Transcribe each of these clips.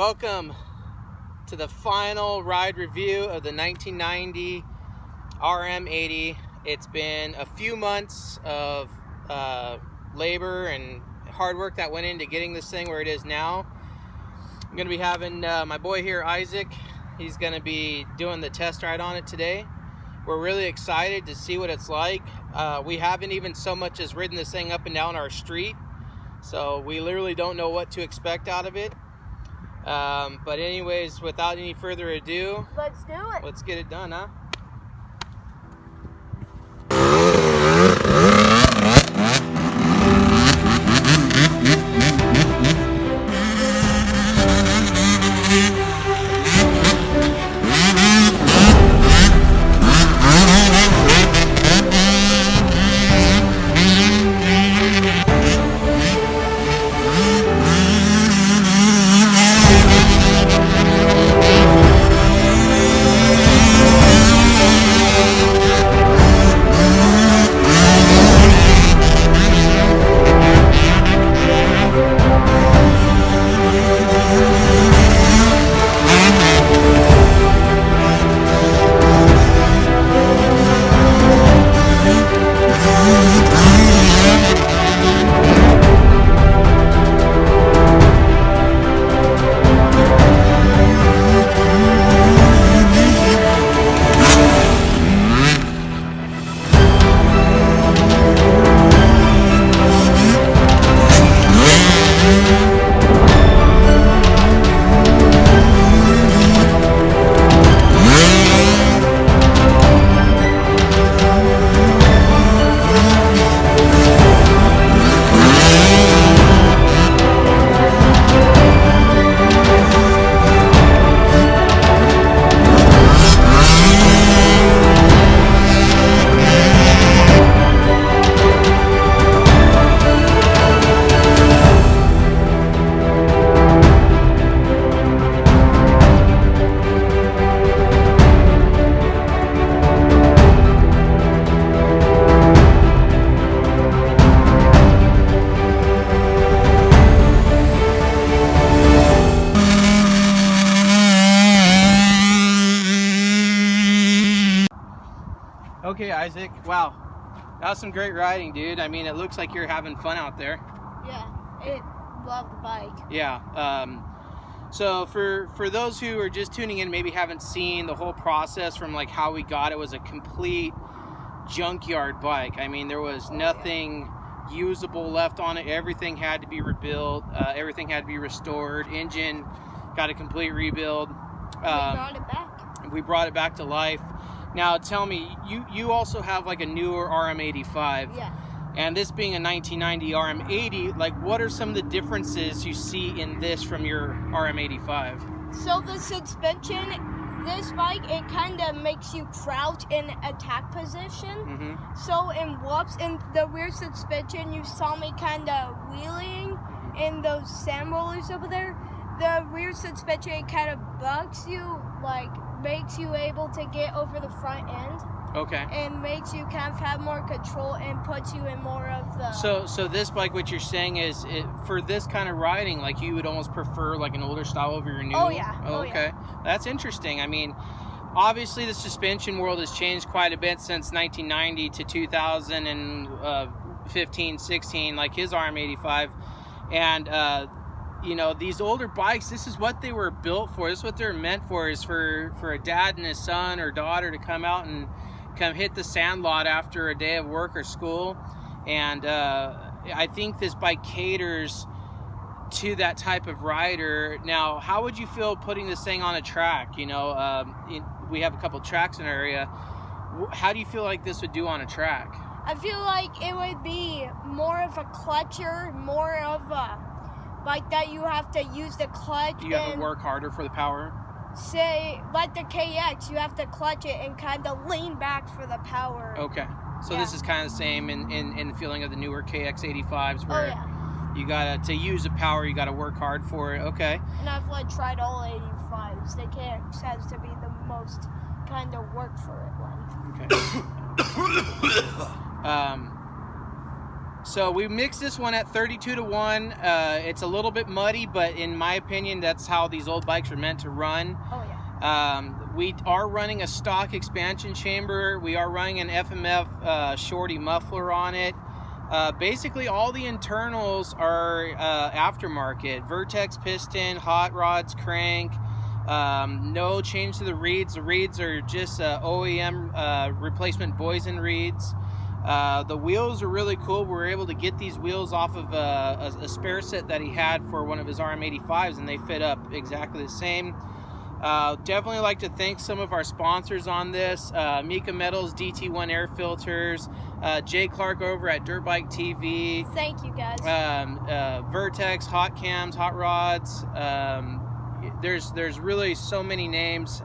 Welcome to the final ride review of the 1990 RM80. It's been a few months of labor and hard work that went into getting this thing where it is now. I'm going to be having my boy here, Isaac. He's going to be doing the test ride on it today. We're really excited to see what it's like. We haven't even so much as ridden this thing up and down our street, so we literally don't know what to expect out of it. But anyways, without any further ado, let's do it. Let's get it done, huh? Okay, Isaac, wow, that was some great riding, dude. I mean, it looks like you're having fun out there. Yeah, it loved the bike. Yeah, so for those who are just tuning in, maybe haven't seen the whole process from like how we got it, was a complete junkyard bike. I mean, there was nothing usable left on it. Everything had to be rebuilt. Everything had to be restored. Engine got a complete rebuild. We brought it back. We brought it back to life. Now tell me, you also have like a newer RM85. Yeah. And this being a 1990 RM80, like what are some of the differences you see in this from your RM85? So the suspension, this bike, it kind of makes you crouch in attack position. Mm-hmm. So in whoops, in the rear suspension, you saw me kind of wheeling in those sand rollers over there. The rear suspension, it kind of bucks you, like makes you able to get over the front end. Okay. And makes you kind of have more control and puts you in more of the... So this bike, what you're saying is, for this kind of riding, like you would almost prefer like an older style over your new? Oh yeah. Oh, okay. Yeah. That's interesting. I mean, obviously the suspension world has changed quite a bit since 1990 to 2015, 16, like his RM85. And, you know, these older bikes, this is what they were built for. This is what they're meant for, is for a dad and his son or daughter to come out and come hit the sand lot after a day of work or school. And I think this bike caters to that type of rider. Now, how would you feel putting this thing on a track? You know, we have a couple tracks in our area. How do you feel like this would do on a track? I feel like it would be more of a clutcher, more of a like that you have to use the clutch. You have to work harder for the power? Say, like the KX, you have to clutch it and kind of lean back for the power. Okay. So this is kind of the same in the feeling of the newer KX85s where you gotta, to use the power, you gotta work hard for it. Okay. And I've tried all 85s. The KX has to be the most kind of work for it one. Okay. So we mixed this one at 32 to 1. It's a little bit muddy, but in my opinion, that's how these old bikes are meant to run. Oh yeah. We are running a stock expansion chamber. We are running an FMF shorty muffler on it. Basically, all the internals are aftermarket. Vertex piston, hot rods, crank. No change to the reeds. The reeds are just OEM replacement Boysen reeds. The wheels are really cool. We were able to get these wheels off of a spare set that he had for one of his RM85s, and they fit up exactly the same. Definitely like to thank some of our sponsors on this. Mika Metals, DT1 air filters, Jay Clark over at Dirt Bike TV. Thank you guys. Vertex, hot cams, hot rods. There's really so many names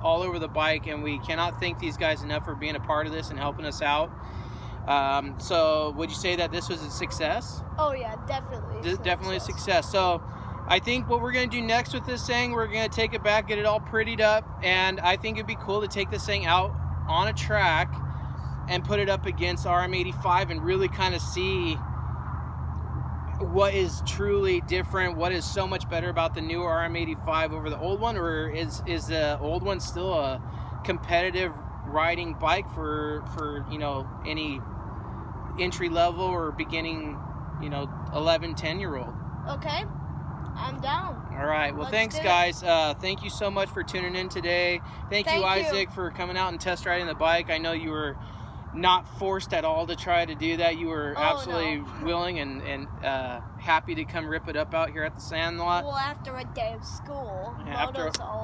all over the bike, and we cannot thank these guys enough for being a part of this and helping us out. So would you say that this was a success? Oh yeah, definitely. Definitely a success. So I think what we're going to do next with this thing, we're going to take it back, get it all prettied up, and I think it'd be cool to take this thing out on a track and put it up against RM85 and really kind of see what is truly different, what is so much better about the new RM85 over the old one, or is the old one still a competitive riding bike for you know, any entry level or beginning, you know, 11, 10-year-old. Okay. I'm down. All right. Well, thanks, guys. Thank you so much for tuning in today. Thank you, Isaac, for coming out and test riding the bike. I know you were not forced at all to try to do that. You were absolutely willing and happy to come rip it up out here at the Sandlot. Well, after a day of school. Yeah,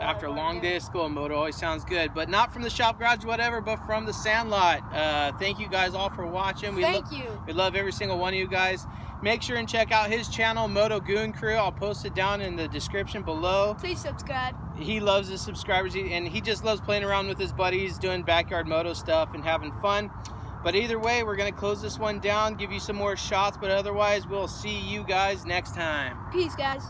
after a long day of school, moto always sounds good. But not from the shop garage, whatever, but from the Sandlot. Thank you guys all for watching. We love every single one of you guys. Make sure and check out his channel, Moto Goon Crew. I'll post it down in the description below. Please subscribe. He loves his subscribers, and he just loves playing around with his buddies, doing backyard moto stuff and having fun. But either way, we're going to close this one down, give you some more shots, but otherwise, we'll see you guys next time. Peace, guys.